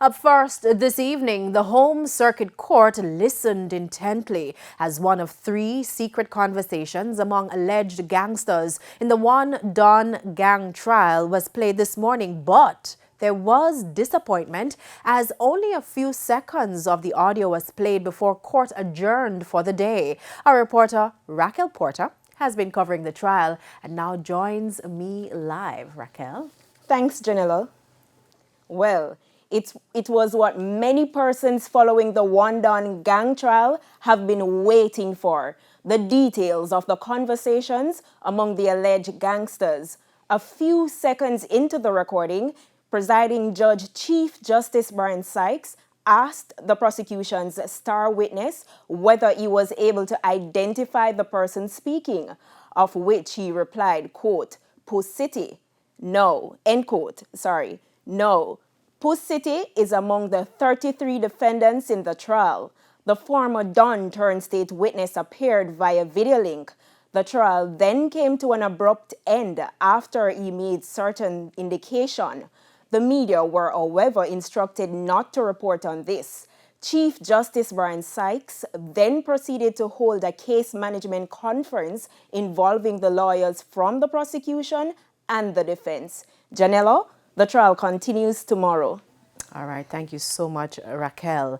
Up first this evening, the Home Circuit Court listened intently as one of three secret conversations among alleged gangsters in the One Don gang trial was played this morning, but there was disappointment as only a few seconds of the audio was played before court adjourned for the day. Our reporter, Raquel Porter, has been covering the trial and now joins me live. Raquel? Thanks, Janella. Well, it was what many persons following the One Don gang trial have been waiting for. The details of the conversations among the alleged gangsters. A few seconds into the recording, presiding Judge Chief Justice Brian Sykes asked the prosecution's star witness whether he was able to identify the person speaking, of which he replied, quote, "Post City. No," end quote, sorry, no. Post City is among the 33 defendants in the trial. The former Don turned state witness appeared via video link. The trial then came to an abrupt end after he made certain indication. The media were, however, instructed not to report on this. Chief Justice Brian Sykes then proceeded to hold a case management conference involving the lawyers from the prosecution and the defense. Janello, the trial continues tomorrow. All right, thank you so much, Raquel.